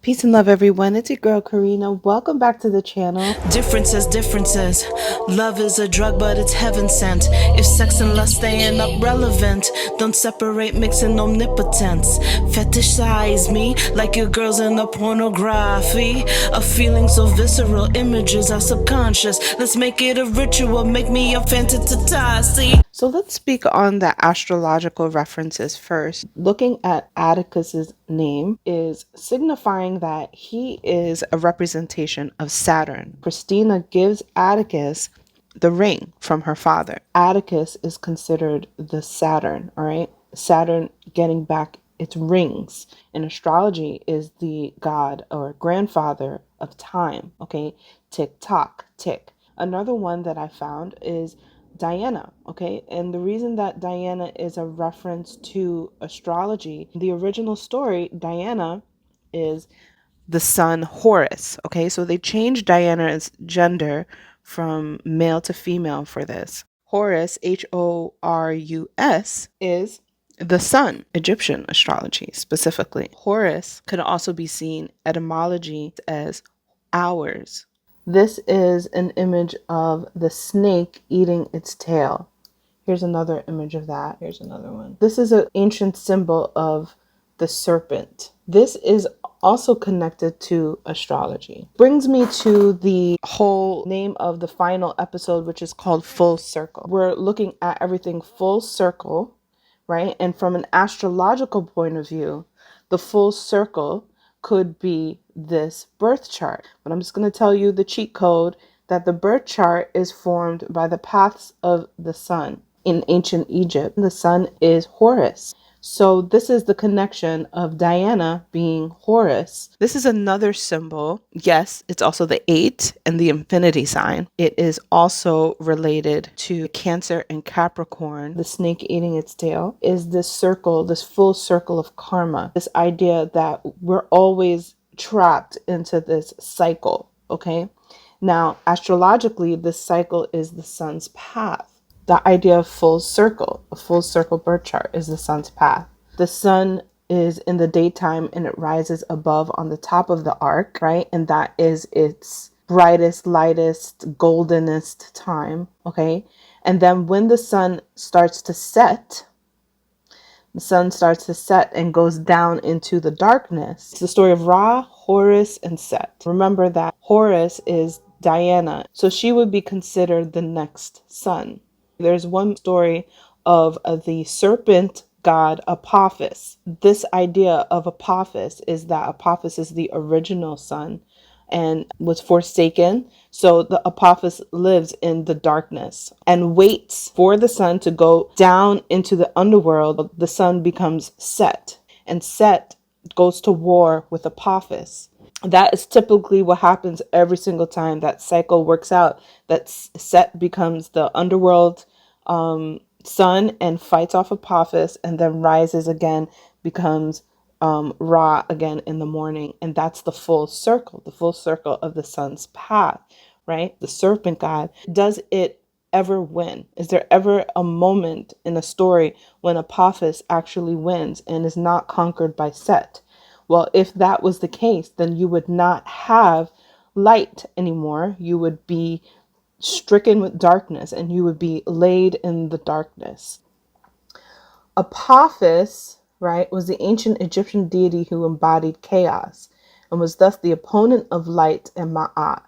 Peace and love, everyone. It's your girl, Karina. Welcome back to the channel. Differences. Love is a drug, but it's heaven sent. If sex and lust staying up relevant, don't separate, mixing omnipotence. Fetishize me like your girl's in the pornography. A feeling so visceral, images are subconscious. Let's make it a ritual, make me a fantasy. So let's speak on the astrological references first. Looking at Atticus's name is signifying that he is a representation of Saturn. Christina gives Atticus the ring from her father. Atticus is considered the Saturn, all right? Saturn getting back its rings in astrology is the god or grandfather of time, okay? Tick tock, tick. Another one that I found is Diana, okay? And the reason that Diana is a reference to astrology, the original story, Diana is the son Horus, okay? So they changed Diana's gender from male to female for this. Horus, Horus, is the sun, Egyptian astrology specifically. Horus could also be seen etymology as hours. This is an image of the snake eating its tail. Here's another image of that. Here's another one. This is an ancient symbol of the serpent. This is also connected to astrology. Brings me to the whole name of the final episode, which is called Full Circle. We're looking at everything full circle, right? And from an astrological point of view, the full circle could be this birth chart. But I'm just going to tell you the cheat code that the birth chart is formed by the paths of the sun. In ancient Egypt, the sun is Horus. So this is the connection of Diana being Horus. This is another symbol. Yes, it's also the 8 and the infinity sign. It is also related to Cancer and Capricorn. The snake eating its tail is this circle, this full circle of karma. This idea that we're always trapped into this cycle, okay? Now, astrologically, this cycle is the sun's path. The idea of full circle, a full circle birth chart is the sun's path. The sun is in the daytime and it rises above on the top of the arc, right? And that is its brightest, lightest, goldenest time, okay? And then when the sun starts to set, and goes down into the darkness. It's the story of Ra, Horus, and Set. Remember that Horus is Diana, so she would be considered the next sun. There's one story of the serpent god Apophis. This idea of Apophis is that Apophis is the original sun and was forsaken. So the Apophis lives in the darkness and waits for the sun to go down into the underworld. The sun becomes Set, and Set goes to war with Apophis. That is typically what happens every single time that cycle works out, that Set becomes the underworld sun and fights off Apophis, and then rises again, becomes Ra again in the morning. And that's the full circle of the sun's path, right? The serpent god. Does it ever win? Is there ever a moment in a story when Apophis actually wins and is not conquered by Set? Well, if that was the case, then you would not have light anymore. You would be stricken with darkness and you would be laid in the darkness. Apophis, right, was the ancient Egyptian deity who embodied chaos and was thus the opponent of light and ma'at,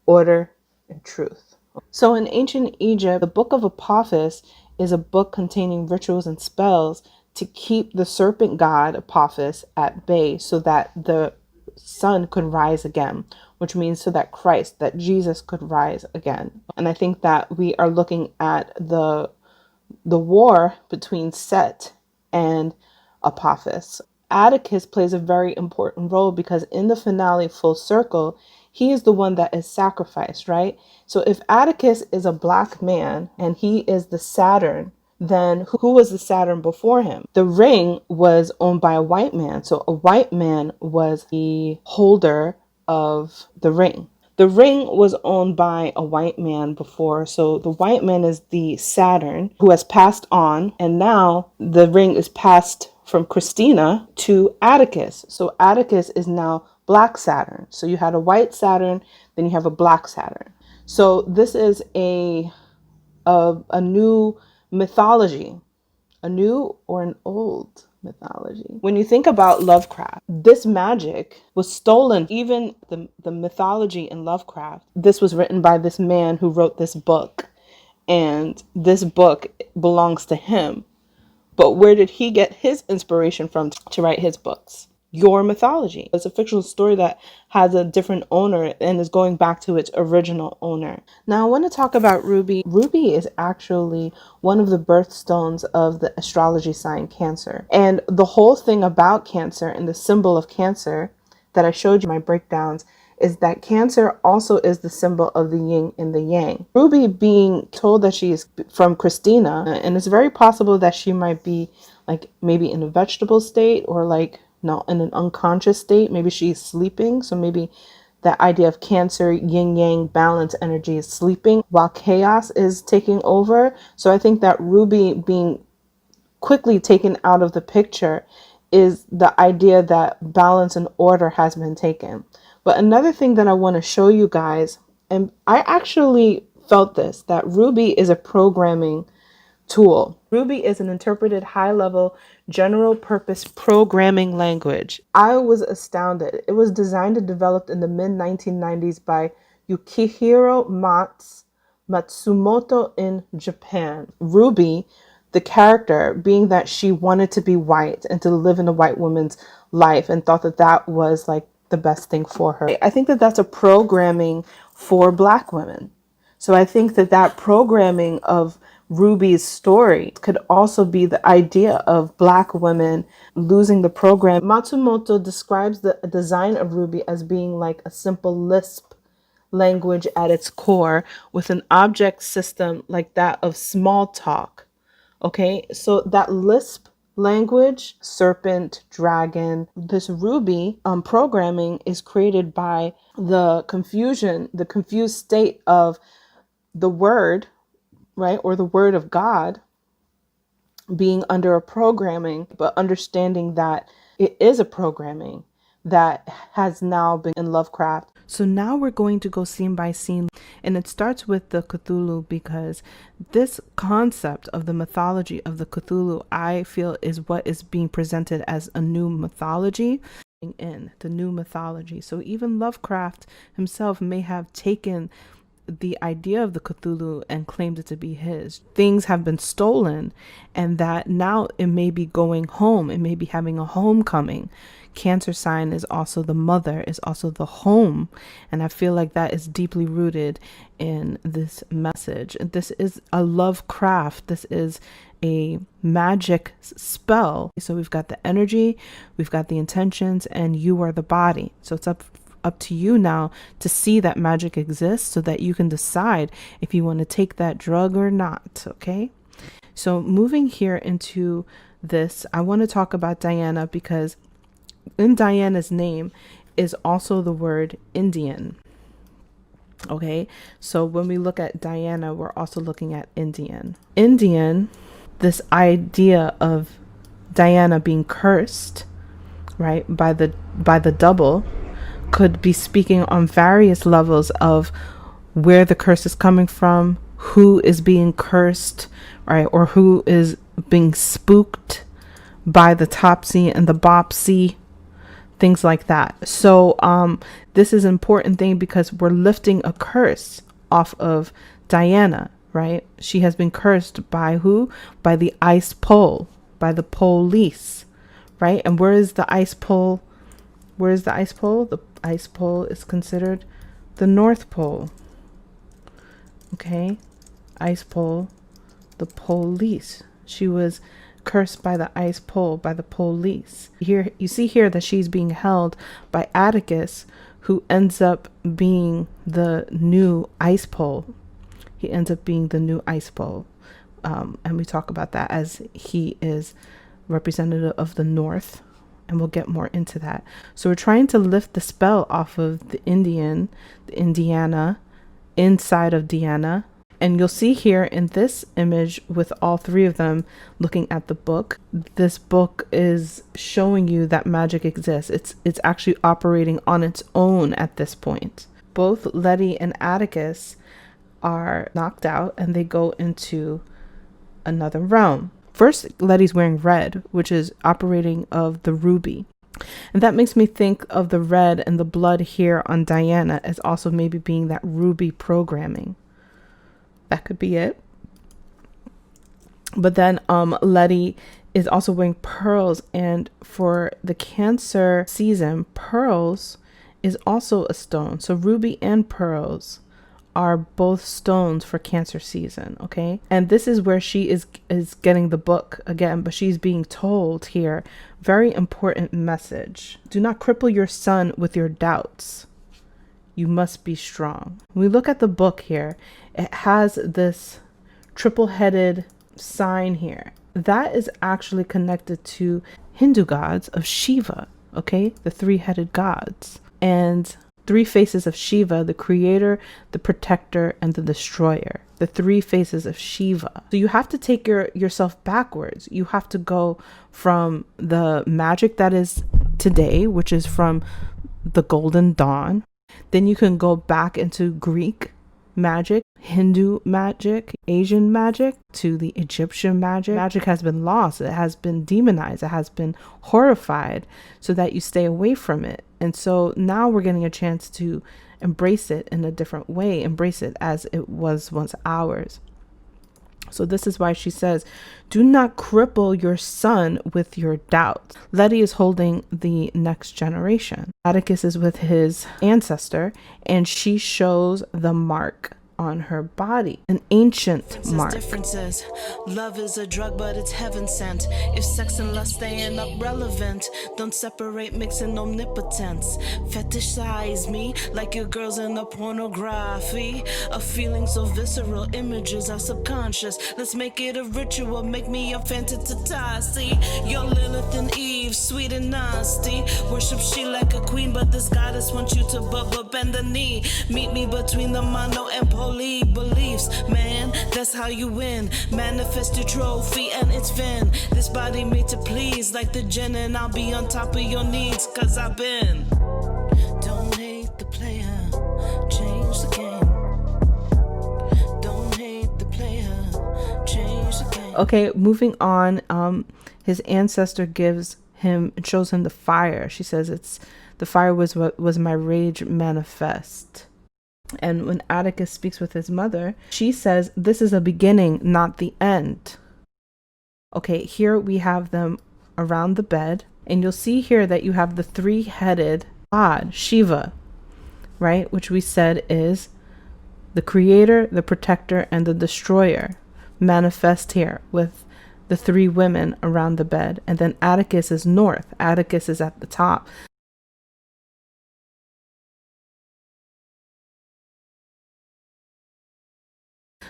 order and truth. So in ancient Egypt, the book of Apophis is a book containing rituals and spells to keep the serpent god Apophis at bay so that the sun could rise again, which means so that Christ, that Jesus could rise again. And I think that we are looking at the war between Set and Apophis. Atticus plays a very important role because in the finale Full Circle, he is the one that is sacrificed, right? So if Atticus is a black man and he is the Saturn, then who was the Saturn before him? The ring was owned by a white man. So a white man was the holder of the ring. The ring was owned by a white man before. So the white man is the Saturn who has passed on. And now the ring is passed from Christina to Atticus. So Atticus is now black Saturn. So you had a white Saturn, then you have a black Saturn. So this is a new mythology, a new or an old mythology. When you think about Lovecraft, this magic was stolen. Even the mythology in Lovecraft, this was written by this man who wrote this book, and this book belongs to him. But where did he get his inspiration from to write his books? Your mythology. It's a fictional story that has a different owner and is going back to its original owner. Now I want to talk about Ruby. Ruby is actually one of the birthstones of the astrology sign Cancer. And the whole thing about Cancer and the symbol of Cancer that I showed you in my breakdowns is that Cancer also is the symbol of the yin and the yang. Ruby being told that she is from Christina, and it's very possible that she might be like maybe in a vegetable state or like no, in an unconscious state. Maybe she's sleeping. So maybe that idea of Cancer, yin yang, balance energy is sleeping while chaos is taking over. So I think that Ruby being quickly taken out of the picture is the idea that balance and order has been taken. But another thing that I want to show you guys, and I actually felt this, that Ruby is a programming tool. Ruby is an interpreted high-level general purpose programming language. I was astounded. It was designed and developed in the mid-1990s by Yukihiro Matsumoto in Japan. Ruby, the character, being that she wanted to be white and to live in a white woman's life and thought that that was like the best thing for her. I think that that's a programming for Black women. So I think that that programming of Ruby's story could also be the idea of Black women losing the program. Matsumoto describes the design of Ruby as being like a simple Lisp language at its core with an object system like that of small talk. Okay, so that Lisp language, serpent, dragon, this Ruby programming is created by the confused state of the word, right, or the word of God being under a programming, but understanding that it is a programming that has now been in Lovecraft. So now we're going to go scene by scene, and it starts with the Cthulhu, because this concept of the mythology of the Cthulhu, I feel, is what is being presented as a new mythology in the new mythology. So even Lovecraft himself may have taken the idea of the Cthulhu and claimed it to be his. Things have been stolen, and that now it may be going home. It may be having a homecoming. Cancer sign is also the mother, is also the home. And I feel like that is deeply rooted in this message. This is a Lovecraft. This is a magic spell. So we've got the energy, we've got the intentions, and you are the body. So it's up to you now to see that magic exists so that you can decide if you want to take that drug or not. Okay. So moving here into this, I want to talk about Diana, because in Diana's name is also the word Indian. Okay. So when we look at Diana, we're also looking at Indian. Indian, this idea of Diana being cursed, right, by the double, could be speaking on various levels of where the curse is coming from, who is being cursed, right, or who is being spooked by the Topsy and the Bopsy, things like that. So this is an important thing because we're lifting a curse off of Diana, right? She has been cursed by who? By the ice pole, by the police, right? And where is the ice pole? Where is the ice pole? The ice pole is considered the North Pole. Okay, ice pole, the police. She was cursed by the ice pole, by the police. Here you see here that she's being held by Atticus, who ends up being the new ice pole. He ends up being the new ice pole, and we talk about that as he is representative of the North. And we'll get more into that. So we're trying to lift the spell off of the Indiana, inside of Diana. And you'll see here in this image with all three of them looking at the book, this book is showing you that magic exists. It's actually operating on its own at this point. Both Letty and Atticus are knocked out and they go into another realm. First, Letty's wearing red, which is operating of the ruby. And that makes me think of the red and the blood here on Diana as also maybe being that ruby programming. That could be it. But then Letty is also wearing pearls, and for the Cancer season, pearls is also a stone. So ruby and pearls are both stones for Cancer season, okay? And this is where she is getting the book again, but she's being told here, very important message. Do not cripple your son with your doubts. You must be strong. When we look at the book here, it has this triple-headed sign here. That is actually connected to Hindu gods of Shiva, okay? The three-headed gods. And three faces of Shiva, the creator, the protector, and the destroyer. The three faces of Shiva. So you have to take yourself backwards. You have to go from the magic that is today, which is from the Golden Dawn. Then you can go back into Greek magic, Hindu magic, Asian magic, to the Egyptian magic. Magic has been lost. It has been demonized. It has been horrified so that you stay away from it. And so now we're getting a chance to embrace it in a different way, embrace it as it was once ours. So this is why she says, do not cripple your son with your doubts. Letty is holding the next generation. Atticus is with his ancestor, and she shows the mark on her body, an ancient mark. Differences. Love is a drug, but it's heaven sent. If sex and lust staying up relevant, don't separate mixing omnipotence. Fetishize me like your girls in the pornography. A feeling so visceral, images are subconscious. Let's make it a ritual, make me a fantasy. Your Lilith and Eve, sweet and nasty. Worship she like a queen, but this goddess wants you to bend the knee. Meet me between the mono and poly beliefs, man, that's how you win. Manifest your trophy and it's Vin. This body made to please like the gin, and I'll be on top of your needs, cause I've been. Don't hate the player, change the game. Don't hate the player, change the game. Okay, moving on, his ancestor shows him the fire. She says the fire was what was my rage manifest. And when Atticus speaks with his mother, she says, this is a beginning, not the end. Okay, here we have them around the bed. And you'll see here that you have the three-headed god, Shiva, right? Which we said is the creator, the protector, and the destroyer. Manifest here with the three women around the bed. And then Atticus is north. Atticus is at the top.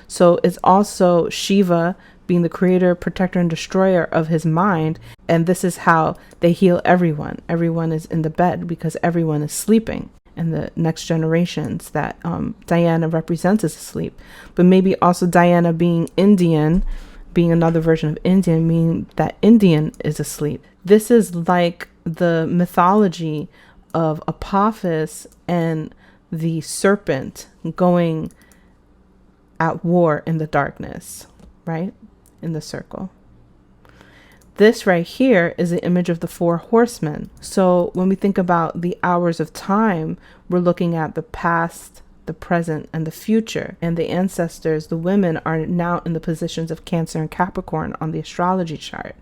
So it's also Shiva being the creator, protector, and destroyer of his mind. And this is how they heal everyone. Everyone is in the bed because everyone is sleeping. And the next generations that Diana represents is asleep. But maybe also Diana being Indian, being another version of Indian, meaning that Indian is asleep. This is like the mythology of Apophis and the serpent going at war in the darkness, right? In the circle. This right here is the image of the four horsemen. So when we think about the hours of time, we're looking at the past, the present, and the future. And the ancestors, the women, are now in the positions of Cancer and Capricorn on the astrology chart.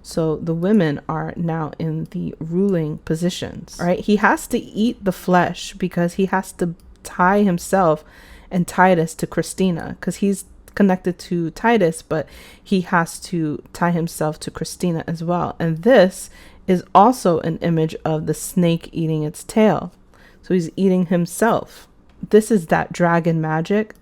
So the women are now in the ruling positions, right? He has to eat the flesh because he has to tie himself and Titus to Christina, because he's connected to Titus, but he has to tie himself to Christina as well. And this is also an image of the snake eating its tail. So he's eating himself. This is that dragon magic,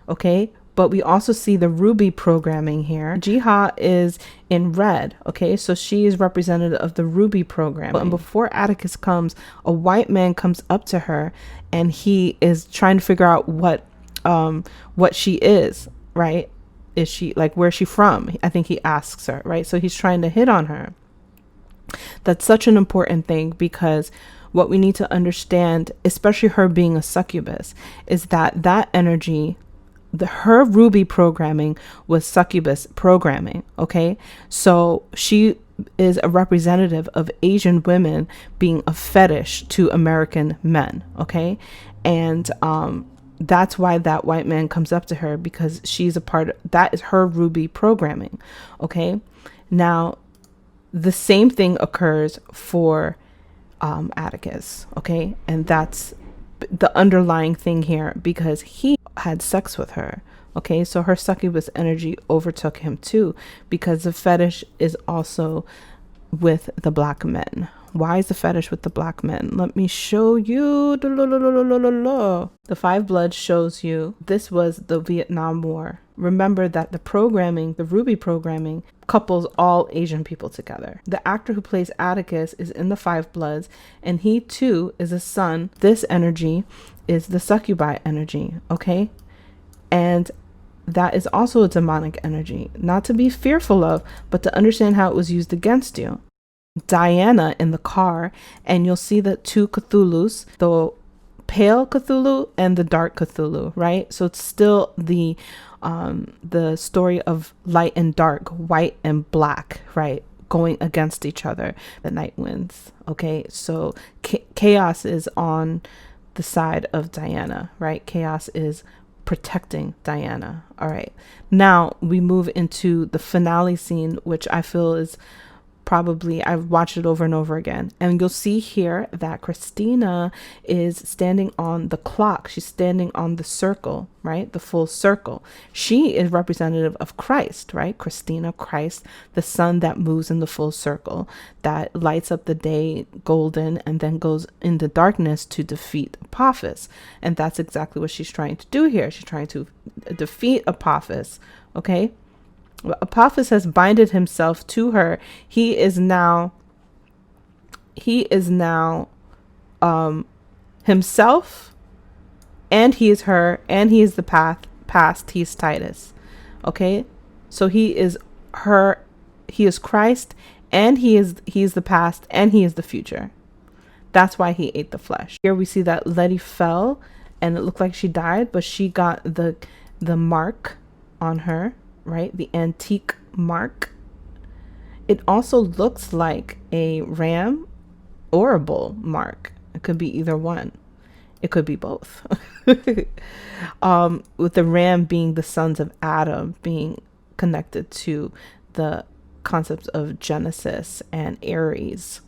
okay? But we also see the ruby programming here. Jiha is in red, okay? So she is representative of the ruby programming. And before Atticus comes, a white man comes up to her and he is trying to figure out what what she is, right? Is she like, where's she from? I think he asks her, right? So he's trying to hit on her. That's such an important thing, because what we need to understand, especially her being a succubus, is that that energy, her ruby programming was succubus programming. Okay, so she is a representative of Asian women being a fetish to American men. Okay, and that's why that white man comes up to her, because she's a part of that, is her ruby programming. Okay, now the same thing occurs for Atticus. Okay, and that's the underlying thing here, because he had sex with her. Okay, so her succubus energy overtook him too, because the fetish is also with the black men. Why is the fetish with the black men? Let me show you. The Five Bloods shows you this was the Vietnam War. Remember that the programming, the ruby programming, couples all Asian people together. The actor who plays Atticus is in the Five Bloods, and he too is a son. This energy is the succubi energy, okay? And that is also a demonic energy, not to be fearful of, but to understand how it was used against you. Diana in the car, and you'll see the two Cthulhus, the pale Cthulhu and the dark Cthulhu, right? So it's still the story of light and dark, white and black, right? Going against each other. The night winds. Okay, so chaos is on the side of Diana, right? Chaos is protecting Diana. All right, now we move into the finale scene, which I feel is probably, I've watched it over and over again, and you'll see here that Christina is standing on the clock. She's standing on the circle, right? The full circle. She is representative of Christ, right? Christina, Christ, the sun that moves in the full circle, that lights up the day golden and then goes into darkness to defeat Apophis. And that's exactly what she's trying to do here. She's trying to defeat Apophis, okay? Apophis has binded himself to her. He is now himself, and he is her, and he is the past. He's Titus. Okay, so he is her, he is Christ, and he is the past, and he is the future. That's why he ate the flesh. Here we see that Letty fell, and it looked like she died, but she got the mark on her, right? The antique mark. It also looks like a ram or a bull mark. It could be either one. It could be both. With the ram being the sons of Adam, being connected to the concepts of Genesis and Aries.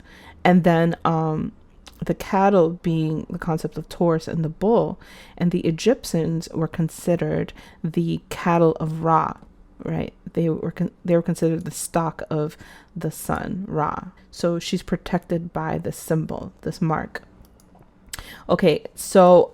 And then the cattle being the concept of Taurus and the bull. And the Egyptians were considered the cattle of Ra, right? They were considered the stock of the sun, Ra. So she's protected by this symbol, this mark. Okay, so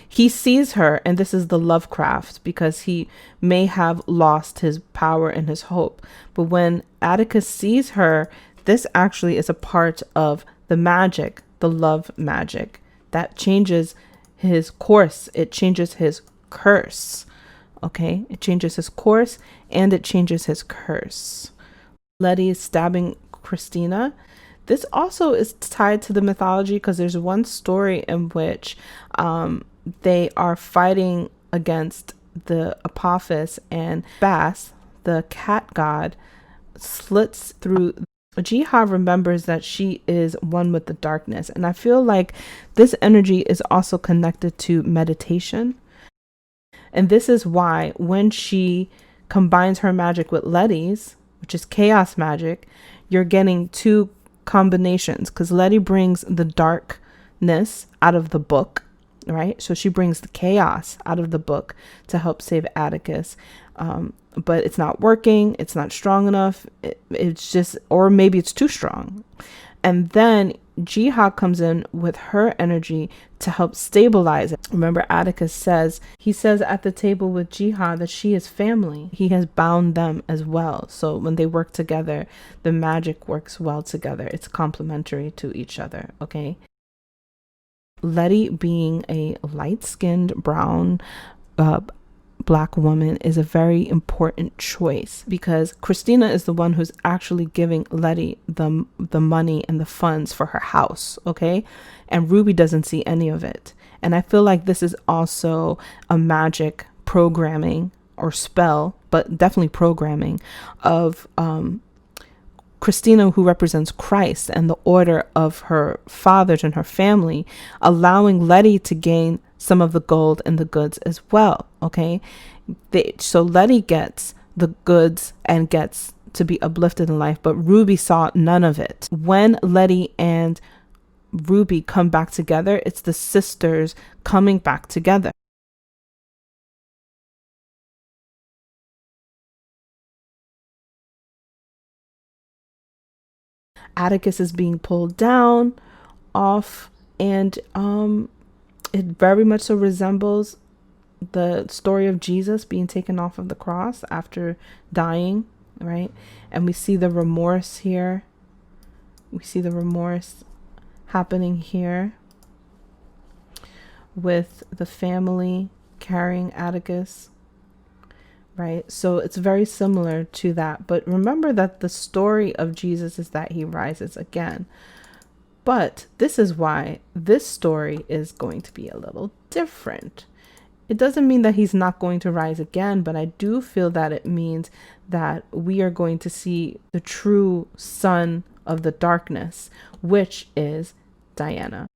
he sees her, and this is the Lovecraft, because he may have lost his power and his hope. But when Atticus sees her, this actually is a part of the magic, the love magic, that changes his course. It changes his curse. Okay, it changes his course and it changes his curse. Letty is stabbing Christina. This also is tied to the mythology, because there's one story in which they are fighting against the Apophis, and Bass, the cat god, slits through. Jiha remembers that she is one with the darkness, and I feel like this energy is also connected to meditation. And this is why when she combines her magic with Letty's, which is chaos magic, you're getting two combinations, because Letty brings the darkness out of the book, right? So she brings the chaos out of the book to help save Atticus. But it's not working. It's not strong enough. It's just, or maybe it's too strong. And then Jiha comes in with her energy to help stabilize it. Remember, Atticus says at the table with Jiha that she is family. He has bound them as well. So when they work together, the magic works well together. It's complementary to each other, okay? Letty being a light-skinned brown black woman is a very important choice, because Christina is the one who's actually giving Letty the money and the funds for her house, okay? And Ruby doesn't see any of it. And I feel like this is also a magic programming or spell, but definitely programming of Christina, who represents Christ and the order of her fathers and her family, allowing Letty to gain some of the gold and the goods as well. Okay. So Letty gets the goods and gets to be uplifted in life, but Ruby saw none of it. When Letty and Ruby come back together, it's the sisters coming back together. Atticus is being pulled down off, and it very much so resembles the story of Jesus being taken off of the cross after dying, right? And we see the remorse here. We see the remorse happening here with the family carrying Atticus, right? So it's very similar to that. But remember that the story of Jesus is that he rises again. But this is why this story is going to be a little different. It doesn't mean that he's not going to rise again, but I do feel that it means that we are going to see the true son of the darkness, which is Diana.